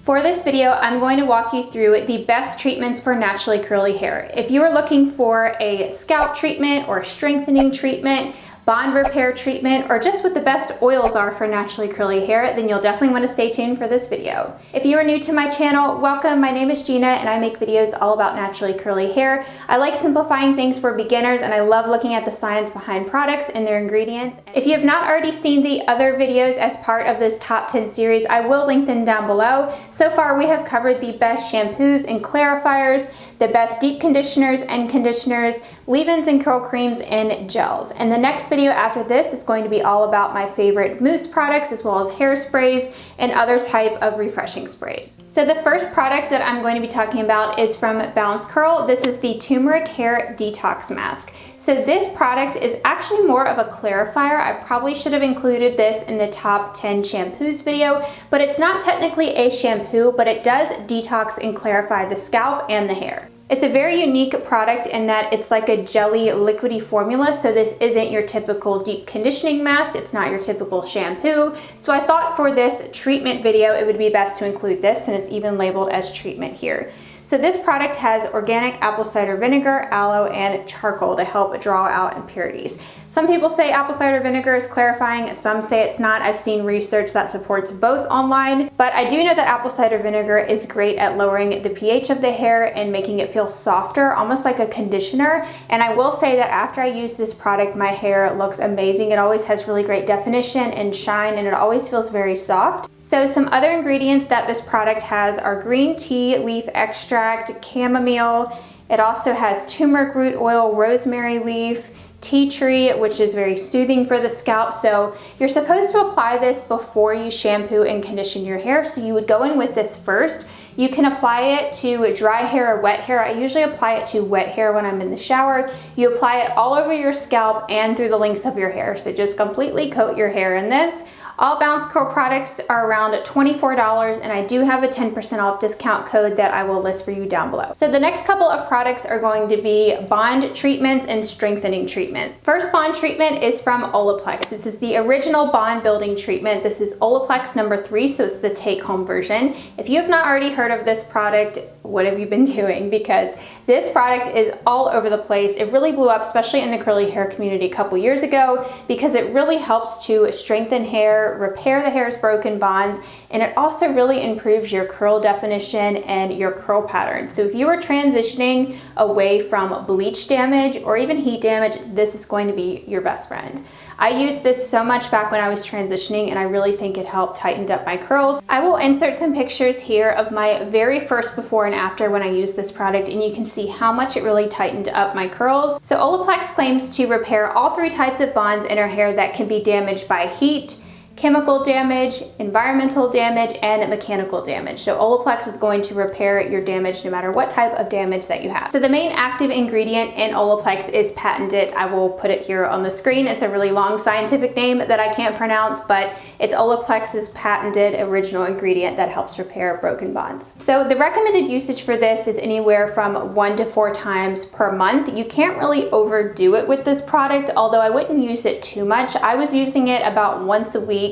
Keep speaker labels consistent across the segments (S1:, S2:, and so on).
S1: For this video, I'm going to walk you through the best treatments for naturally curly hair. If you are looking for a scalp treatment or strengthening treatment, bond repair treatment, or just what the best oils are for naturally curly hair, then you'll definitely want to stay tuned for this video. If you are new to my channel, welcome. My name is Gina and I make videos all about naturally curly hair. I like simplifying things for beginners and I love looking at the science behind products and their ingredients. If you have not already seen the other videos as part of this top 10 series, I will link them down below. So far we have covered the best shampoos and clarifiers, the best deep conditioners and conditioners, leave-ins and curl creams, and gels. And the next video after this is going to be all about my favorite mousse products as well as hairsprays and other type of refreshing sprays. So the first product that I'm going to be talking about is from Bounce Curl. This is the Turmeric Hair Detox Mask. So this product is actually more of a clarifier. I probably should have included this in the top 10 shampoos video, but it's not technically a shampoo, but it does detox and clarify the scalp and the hair. It's a very unique product in that it's like a jelly liquidy formula, so this isn't your typical deep conditioning mask, it's not your typical shampoo. So I thought for this treatment video it would be best to include this, and it's even labeled as treatment here. So this product has organic apple cider vinegar, aloe, and charcoal to help draw out impurities. Some people say apple cider vinegar is clarifying, some say it's not. I've seen research that supports both online, but I do know that apple cider vinegar is great at lowering the pH of the hair and making it feel softer, almost like a conditioner. And I will say that after I use this product, my hair looks amazing. It always has really great definition and shine, and it always feels very soft. So some other ingredients that this product has are green tea leaf extract, chamomile. It also has turmeric root oil, rosemary leaf, tea tree, which is very soothing for the scalp. So you're supposed to apply this before you shampoo and condition your hair. So you would go in with this first. You can apply it to dry hair or wet hair. I usually apply it to wet hair when I'm in the shower. You apply it all over your scalp and through the links of your hair. So just completely coat your hair in this. All Bounce Curl products are around $24, and I do have a 10% off discount code that I will list for you down below. So the next couple of products are going to be bond treatments and strengthening treatments. First bond treatment is from Olaplex. This is the original bond building treatment. This is Olaplex number 3, so it's the take-home version. If you have not already heard of this product, what have you been doing? Because this product is all over the place. It really blew up, especially in the curly hair community a couple years ago, because it really helps to strengthen hair, repair the hair's broken bonds, and it also really improves your curl definition and your curl pattern. So if you are transitioning away from bleach damage or even heat damage, this is going to be your best friend. I used this so much back when I was transitioning, and I really think it helped tighten up my curls. I will insert some pictures here of my very first before and after when I used this product, and you can see how much it really tightened up my curls. So Olaplex claims to repair all 3 types of bonds in our hair that can be damaged by heat, chemical damage, environmental damage, and mechanical damage. So Olaplex is going to repair your damage no matter what type of damage that you have. So the main active ingredient in Olaplex is patented. I will put it here on the screen. It's a really long scientific name that I can't pronounce, but it's Olaplex's patented original ingredient that helps repair broken bonds. So the recommended usage for this is anywhere from 1 to 4 times per month. You can't really overdo it with this product, although I wouldn't use it too much. I was using it about once a week,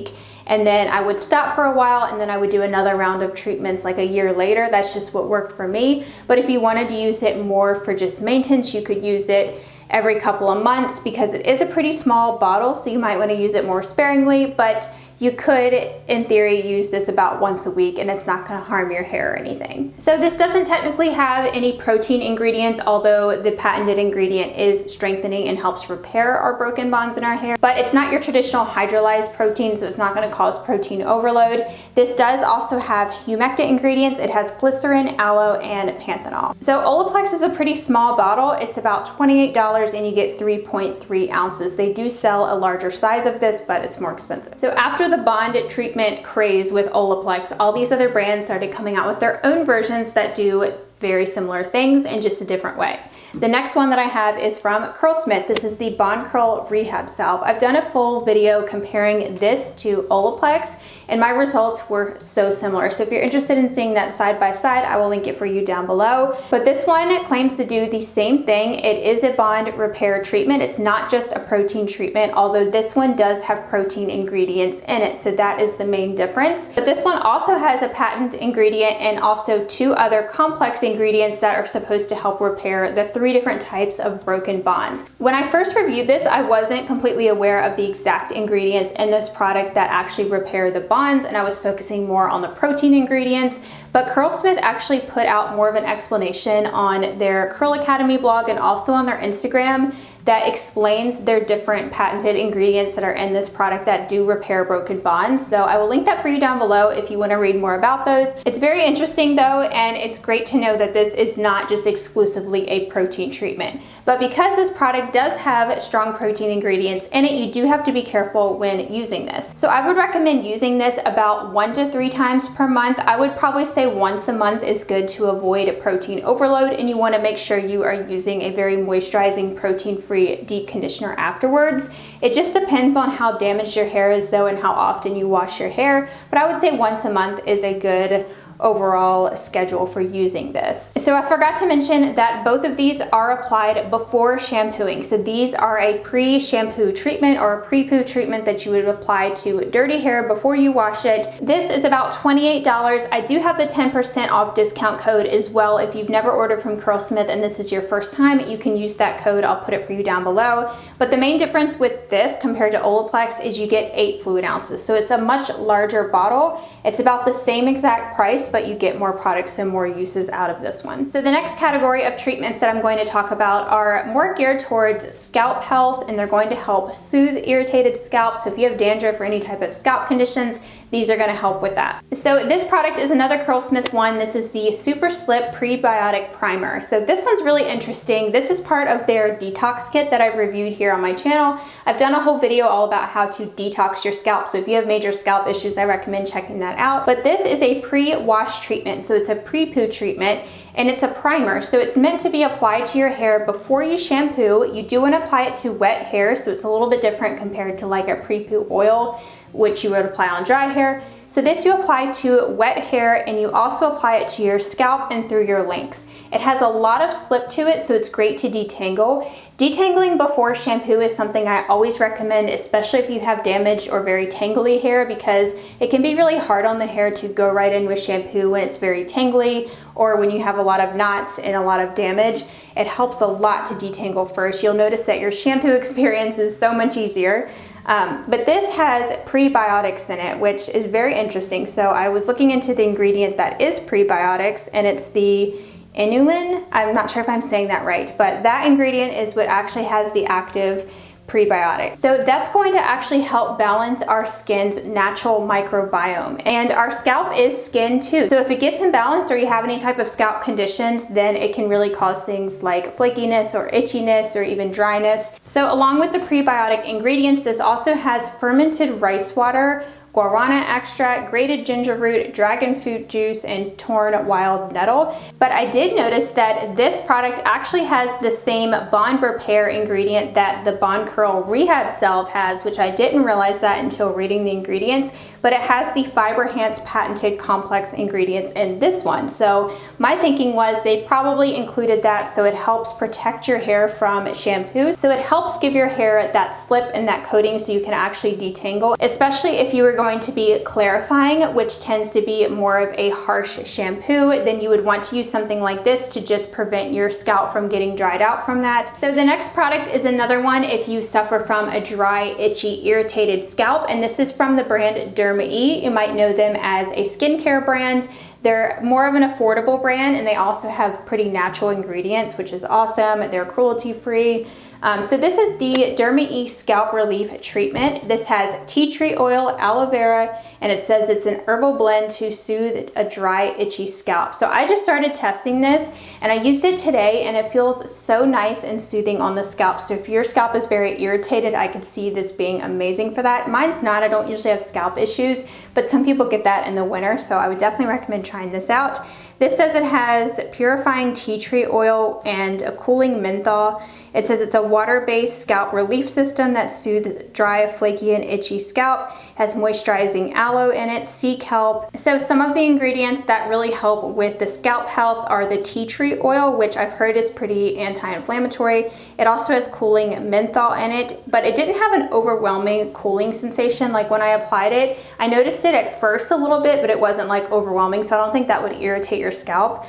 S1: and then I would stop for a while, and then I would do another round of treatments like a year later. That's just what worked for me. But if you wanted to use it more for just maintenance, you could use it every couple of months, because it is a pretty small bottle, so you might want to use it more sparingly, but you could, in theory, use this about once a week and it's not going to harm your hair or anything. So this doesn't technically have any protein ingredients, although the patented ingredient is strengthening and helps repair our broken bonds in our hair. But it's not your traditional hydrolyzed protein, so it's not going to cause protein overload. This does also have humectant ingredients. It has glycerin, aloe, and panthenol. So Olaplex is a pretty small bottle. It's about $28 and you get 3.3 ounces. They do sell a larger size of this, but it's more expensive. So after the bond treatment craze with Olaplex, all these other brands started coming out with their own versions that do very similar things in just a different way. The next one that I have is from Curlsmith. This is the Bond Curl Rehab Salve. I've done a full video comparing this to Olaplex, and my results were so similar. So if you're interested in seeing that side by side, I will link it for you down below. But this one claims to do the same thing. It is a bond repair treatment. It's not just a protein treatment, although this one does have protein ingredients in it. So that is the main difference. But this one also has a patent ingredient and also 2 other complex ingredients that are supposed to help repair the 3 different types of broken bonds. When I first reviewed this, I wasn't completely aware of the exact ingredients in this product that actually repair the bonds, and I was focusing more on the protein ingredients. But Curlsmith actually put out more of an explanation on their Curl Academy blog and also on their Instagram that explains their different patented ingredients that are in this product that do repair broken bonds. So I will link that for you down below if you want to read more about those. It's very interesting though, and it's great to know that this is not just exclusively a protein treatment. But because this product does have strong protein ingredients in it, you do have to be careful when using this. So I would recommend using this about 1 to 3 times per month. I would probably say once a month is good to avoid protein overload, and you want to make sure you are using a very moisturizing protein-free deep conditioner afterwards. It just depends on how damaged your hair is though and how often you wash your hair, but I would say once a month is a good overall schedule for using this. So I forgot to mention that both of these are applied before shampooing. So these are a pre-shampoo treatment or a pre-poo treatment that you would apply to dirty hair before you wash it. This is about $28. I do have the 10% off discount code as well. If you've never ordered from Curlsmith and this is your first time, you can use that code. I'll put it for you down below. But the main difference with this compared to Olaplex is you get 8 fluid ounces. So it's a much larger bottle. It's about the same exact price, but you get more products and more uses out of this one. So the next category of treatments that I'm going to talk about are more geared towards scalp health, and they're going to help soothe irritated scalp. So if you have dandruff or any type of scalp conditions, these are going to help with that. So this product is another Curlsmith one. This is the Super Slip Prebiotic Primer. So this one's really interesting. This is part of their detox kit that I've reviewed here on my channel. I've done a whole video all about how to detox your scalp. So if you have major scalp issues, I recommend checking that out. But this is a pre-wash treatment. So it's a pre-poo treatment, and it's a primer. So it's meant to be applied to your hair before you shampoo. You do want to apply it to wet hair, so it's a little bit different compared to like a pre-poo oil, which you would apply on dry hair. So this you apply to wet hair, and you also apply it to your scalp and through your links. It has a lot of slip to it, so it's great to detangle. Detangling before shampoo is something I always recommend, especially if you have damaged or very tangly hair, because it can be really hard on the hair to go right in with shampoo when it's very tangly or when you have a lot of knots and a lot of damage. It helps a lot to detangle first. You'll notice that your shampoo experience is so much easier. But this has prebiotics in it, which is very interesting. So I was looking into the ingredient that is prebiotics, and it's the inulin. I'm not sure if I'm saying that right, but that ingredient is what actually has the active prebiotic. So that's going to actually help balance our skin's natural microbiome. And our scalp is skin too. So if it gets imbalanced or you have any type of scalp conditions, then it can really cause things like flakiness or itchiness or even dryness. So along with the prebiotic ingredients, this also has fermented rice water, guarana extract, grated ginger root, dragon fruit juice, and torn wild nettle. But I did notice that this product actually has the same bond repair ingredient that the Bond Curl Rehab Salve has, which I didn't realize that until reading the ingredients, but it has the FiberHance patented complex ingredients in this one. So my thinking was they probably included that so it helps protect your hair from shampoo. So it helps give your hair that slip and that coating so you can actually detangle, especially if you were going to be clarifying, which tends to be more of a harsh shampoo. Then you would want to use something like this to just prevent your scalp from getting dried out from that. So the next product is another one if you suffer from a dry, itchy, irritated scalp, and this is from the brand Derma E. You might know them as a skincare brand. They're more of an affordable brand, and they also have pretty natural ingredients, which is awesome. They're cruelty-free. So this is the Derma-E Scalp Relief Treatment. This has tea tree oil, aloe vera, and it says it's an herbal blend to soothe a dry, itchy scalp. So I just started testing this and I used it today and it feels so nice and soothing on the scalp. So if your scalp is very irritated, I could see this being amazing for that. Mine's not, I don't usually have scalp issues, but some people get that in the winter, so I would definitely recommend trying this out. This says it has purifying tea tree oil and a cooling menthol. It says it's a water-based scalp relief system that soothes dry, flaky, and itchy scalp. It has moisturizing aloe in it, sea kelp. So some of the ingredients that really help with the scalp health are the tea tree oil, which I've heard is pretty anti-inflammatory. It also has cooling menthol in it, but it didn't have an overwhelming cooling sensation. Like when I applied it, I noticed it at first a little bit, but it wasn't like overwhelming, so I don't think that would irritate your scalp.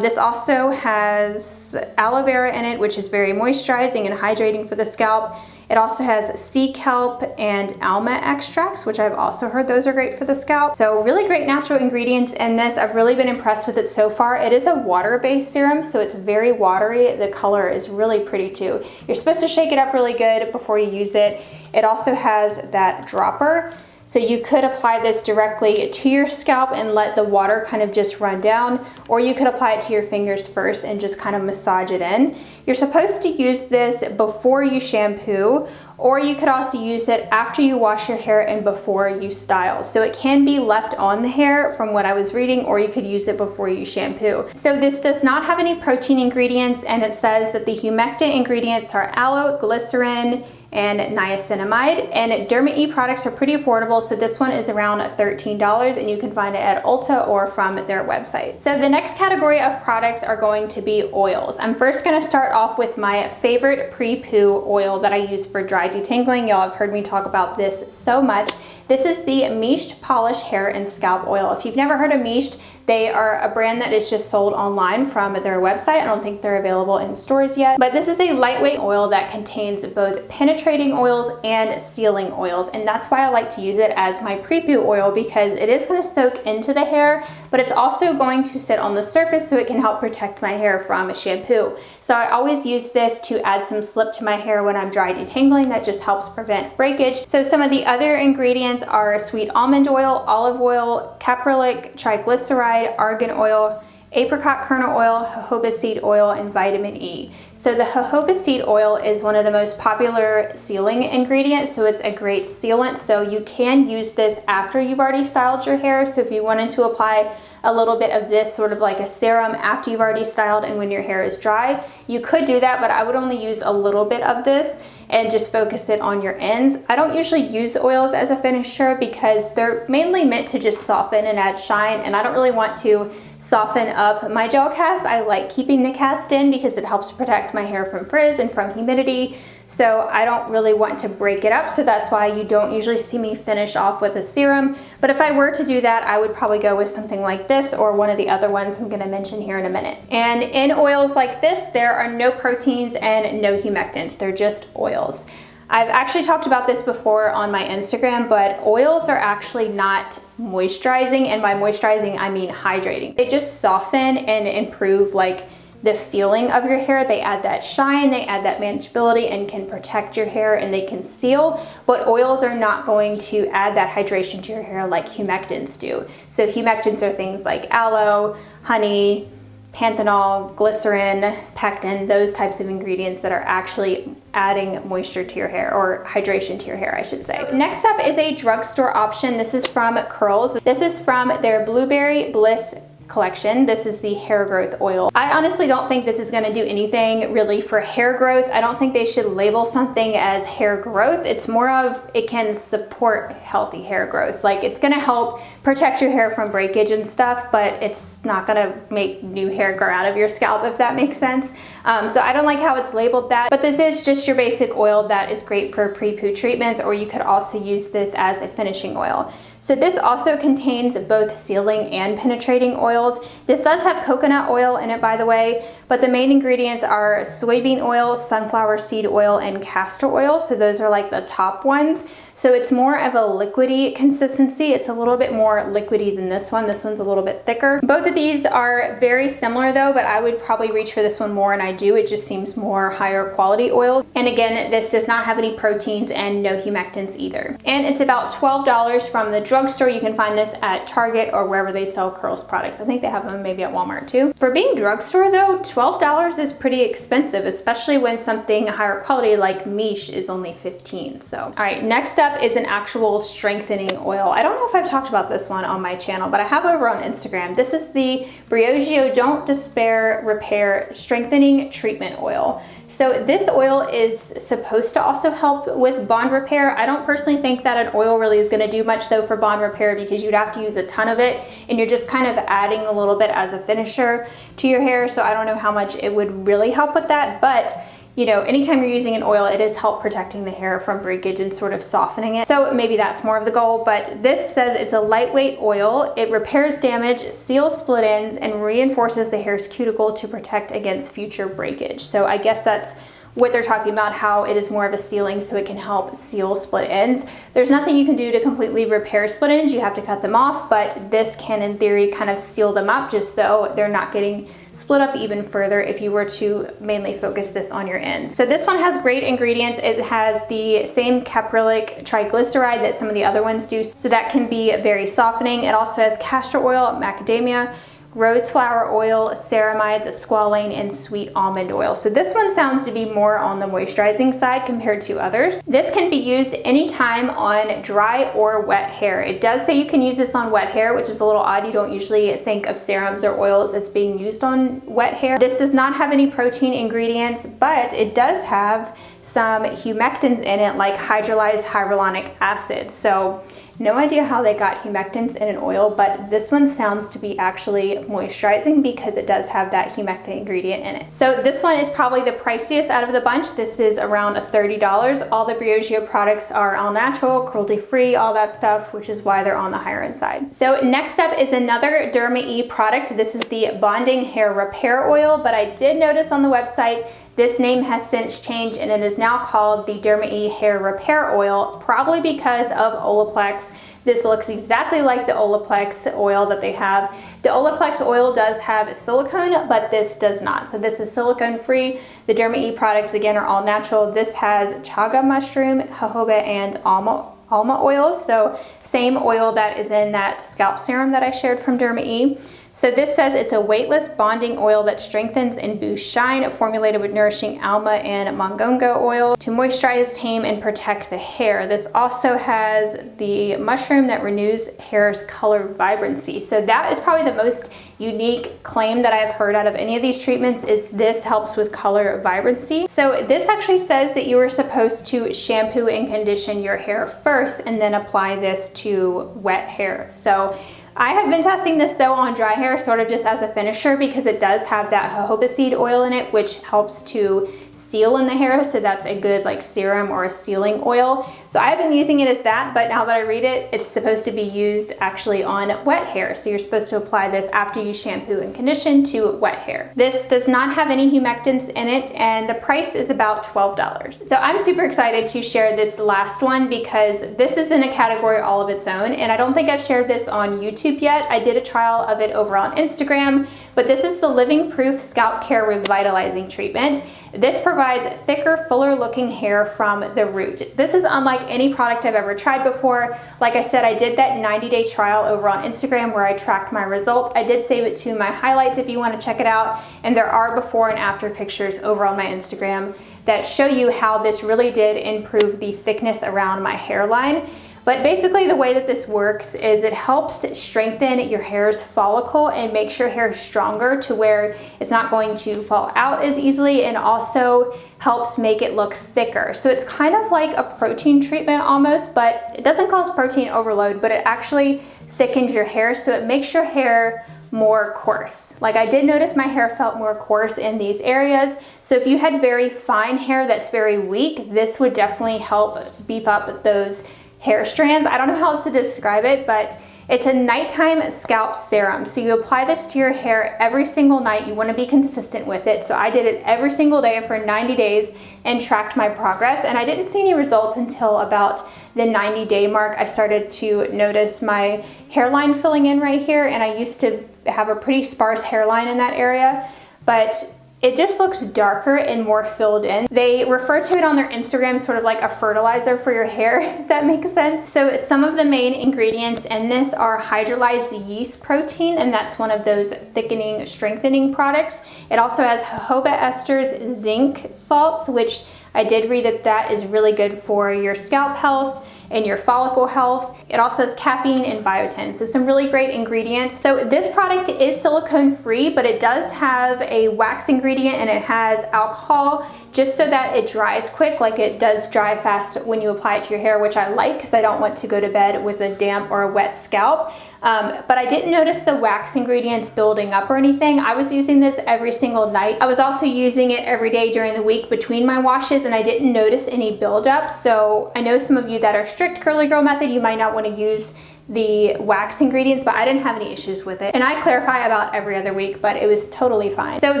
S1: This also has aloe vera in it, which is very moisturizing and hydrating for the scalp. It also has sea kelp and alma extracts, which I've also heard those are great for the scalp. So really great natural ingredients in this. I've really been impressed with it so far. It is a water-based serum, so it's very watery. The color is really pretty too. You're supposed to shake it up really good before you use it. It also has that dropper. So you could apply this directly to your scalp and let the water kind of just run down, or you could apply it to your fingers first and just kind of massage it in. You're supposed to use this before you shampoo, or you could also use it after you wash your hair and before you style. So it can be left on the hair from what I was reading, or you could use it before you shampoo. So this does not have any protein ingredients, and it says that the humectant ingredients are aloe, glycerin, and niacinamide, and Derma-E products are pretty affordable, so this one is around $13 and you can find it at Ulta or from their website. So the next category of products are going to be oils. I'm first going to start off with my favorite pre-poo oil that I use for dry detangling. Y'all have heard me talk about this so much. This is the Meeshed Polish Hair and Scalp Oil. If you've never heard of Meeshed, they are a brand that is just sold online from their website. I don't think they're available in stores yet, but this is a lightweight oil that contains both penetrating oils and sealing oils, and that's why I like to use it as my pre-poo oil, because it is going to soak into the hair, but it's also going to sit on the surface so it can help protect my hair from a shampoo. So I always use this to add some slip to my hair when I'm dry detangling. That just helps prevent breakage. So some of the other ingredients are sweet almond oil, olive oil, caprylic, triglyceride, argan oil, apricot kernel oil, jojoba seed oil, and vitamin E. So the jojoba seed oil is one of the most popular sealing ingredients, so it's a great sealant. So you can use this after you've already styled your hair. So if you wanted to apply a little bit of this sort of like a serum after you've already styled and when your hair is dry, you could do that, but I would only use a little bit of this and just focus it on your ends. I don't usually use oils as a finisher because they're mainly meant to just soften and add shine, and I don't really want to soften up my gel cast. I like keeping the cast in because it helps protect my hair from frizz and from humidity. So I don't really want to break it up, so that's why you don't usually see me finish off with a serum. But if I were to do that, I would probably go with something like this or one of the other ones I'm going to mention here in a minute. And in oils like this, there are no proteins and no humectants. They're just oils. I've actually talked about this before on my Instagram, but oils are actually not moisturizing, and by moisturizing I mean hydrating. They just soften and improve like the feeling of your hair. They add that shine, they add that manageability, and can protect your hair, and they can seal, but oils are not going to add that hydration to your hair like humectants do. So humectants are things like aloe, honey, panthenol, glycerin, pectin, those types of ingredients that are actually adding moisture to your hair, or hydration to your hair, I should say. Next up is a drugstore option. This is from Curls. This is from their Blueberry Bliss collection. This is the hair growth oil. I honestly don't think this is going to do anything really for hair growth. I don't think they should label something as hair growth. It's more of it can support healthy hair growth. Like it's going to help protect your hair from breakage and stuff, but it's not going to make new hair grow out of your scalp, if that makes sense. So I don't like how it's labeled that, but this is just your basic oil that is great for pre-poo treatments, or you could also use this as a finishing oil. So this also contains both sealing and penetrating oils. This does have coconut oil in it, by the way, but the main ingredients are soybean oil, sunflower seed oil, and castor oil. So those are like the top ones. So it's more of a liquidy consistency. It's a little bit more liquidy than this one. This one's a little bit thicker. Both of these are very similar though, but I would probably reach for this one more, and I do. It just seems more higher quality oil. And again, this does not have any proteins and no humectants either. And it's about $12 from the drugstore. You can find this at Target or wherever they sell Curls products. I think they have them maybe at Walmart too. For being drugstore though, $12 is pretty expensive, especially when something higher quality like Miche is only $15. So, all right, next up is an actual strengthening oil. I don't know if I've talked about this one on my channel, but I have over on Instagram. This is the Briogeo Don't Despair Repair Strengthening Treatment Oil. So this oil is supposed to also help with bond repair. I don't personally think that an oil really is going to do much though for bond repair, because you'd have to use a ton of it and you're just kind of adding a little bit as a finisher to your hair. So I don't know how much it would really help with that, but you know, anytime you're using an oil, it is help protecting the hair from breakage and sort of softening it. So maybe that's more of the goal, but this says it's a lightweight oil. It repairs damage, seals split ends, and reinforces the hair's cuticle to protect against future breakage. So I guess that's what they're talking about, how it is more of a sealing, so it can help seal split ends. There's nothing you can do to completely repair split ends. You have to cut them off, but this can in theory kind of seal them up just so they're not getting split up even further if you were to mainly focus this on your ends. So this one has great ingredients. It has the same caprylic triglyceride that some of the other ones do, so that can be very softening. It also has castor oil, macadamia, rose flower oil, ceramides, squalane, and sweet almond oil. So this one sounds to be more on the moisturizing side compared to others. This can be used anytime on dry or wet hair. It does say you can use this on wet hair, which is a little odd. You don't usually think of serums or oils as being used on wet hair. This does not have any protein ingredients, but it does have some humectants in it, like hydrolyzed hyaluronic acid. So no idea how they got humectants in an oil, but this one sounds to be actually moisturizing because it does have that humectant ingredient in it. So this one is probably the priciest out of the bunch. This is around $30. All the Briogeo products are all natural, cruelty-free, all that stuff, which is why they're on the higher end side. So next up is another Derma E product. This is the Bonding Hair Repair Oil, but I did notice on the website this name has since changed and it is now called the Derma E Hair Repair Oil, probably because of Olaplex. This looks exactly like the Olaplex oil that they have. The Olaplex oil does have silicone, but this does not. So this is silicone free. The Derma E products, again, are all natural. This has chaga mushroom, jojoba, and alma oils. So same oil that is in that scalp serum that I shared from Derma E. So this says it's a weightless bonding oil that strengthens and boosts shine, formulated with nourishing alma and mongongo oil to moisturize, tame, and protect the hair. This also has the mushroom that renews hair's color vibrancy. So that is probably the most unique claim that I've heard out of any of these treatments, is this helps with color vibrancy. So this actually says that you are supposed to shampoo and condition your hair first and then apply this to wet hair. So I have been testing this though on dry hair, sort of just as a finisher, because it does have that jojoba seed oil in it, which helps to seal in the hair. So that's a good like serum or a sealing oil. So I've been using it as that, but now that I read it, it's supposed to be used actually on wet hair. So you're supposed to apply this after you shampoo and condition to wet hair. This does not have any humectants in it, and the price is about $12. So I'm super excited to share this last one because this is in a category all of its own, and I don't think I've shared this on YouTube yet. I did a trial of it over on Instagram, but this is the Living Proof Scalp Care Revitalizing Treatment. This provides thicker, fuller looking hair from the root. This is unlike any product I've ever tried before. Like I said, I did that 90-day trial over on Instagram where I tracked my results. I did save it to my highlights if you want to check it out, and there are before and after pictures over on my Instagram that show you how this really did improve the thickness around my hairline. But basically the way that this works is it helps strengthen your hair's follicle and makes your hair stronger to where it's not going to fall out as easily, and also helps make it look thicker. So it's kind of like a protein treatment almost, but it doesn't cause protein overload, but it actually thickens your hair, so it makes your hair more coarse. Like I did notice my hair felt more coarse in these areas. So if you had very fine hair that's very weak, this would definitely help beef up those hair strands. I don't know how else to describe it, but it's a nighttime scalp serum. So you apply this to your hair every single night. You want to be consistent with it. So I did it every single day for 90 days and tracked my progress. And I didn't see any results until about the 90-day mark. I started to notice my hairline filling in right here. And I used to have a pretty sparse hairline in that area, but it just looks darker and more filled in. They refer to it on their Instagram sort of like a fertilizer for your hair, if that makes sense. So some of the main ingredients in this are hydrolyzed yeast protein, and that's one of those thickening, strengthening products. It also has jojoba esters, zinc salts, which I did read that is really good for your scalp health and your follicle health. It also has caffeine and biotin, so some really great ingredients. So this product is silicone free, but it does have a wax ingredient and it has alcohol just so that it dries quick. Like, it does dry fast when you apply it to your hair, which I like because I don't want to go to bed with a damp or a wet scalp. But I didn't notice the wax ingredients building up or anything. I was using this every single night. I was also using it every day during the week between my washes, and I didn't notice any buildup. So I know some of you that are strict curly girl method, you might not want to use the wax ingredients, but I didn't have any issues with it. And I clarify about every other week, but it was totally fine. So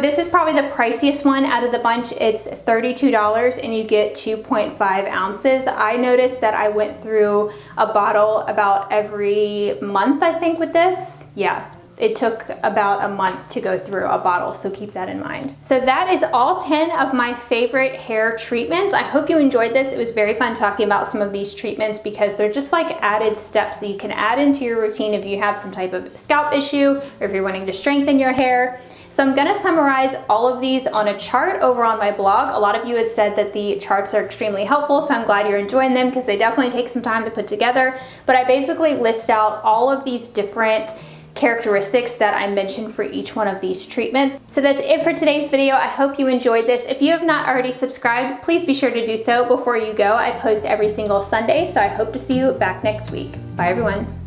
S1: this is probably the priciest one out of the bunch. It's $32 and you get 2.5 ounces. I noticed that I went through a bottle about every month, I think, with this. Yeah. It took about a month to go through a bottle, so keep that in mind. So that is all 10 of my favorite hair treatments. I hope you enjoyed this. It was very fun talking about some of these treatments because they're just like added steps that you can add into your routine if you have some type of scalp issue or if you're wanting to strengthen your hair. So I'm gonna summarize all of these on a chart over on my blog. A lot of you have said that the charts are extremely helpful, so I'm glad you're enjoying them because they definitely take some time to put together. But I basically list out all of these different characteristics that I mentioned for each one of these treatments. So that's it for today's video. I hope you enjoyed this. If you have not already subscribed, please be sure to do so before you go. I post every single Sunday, so I hope to see you back next week. Bye everyone.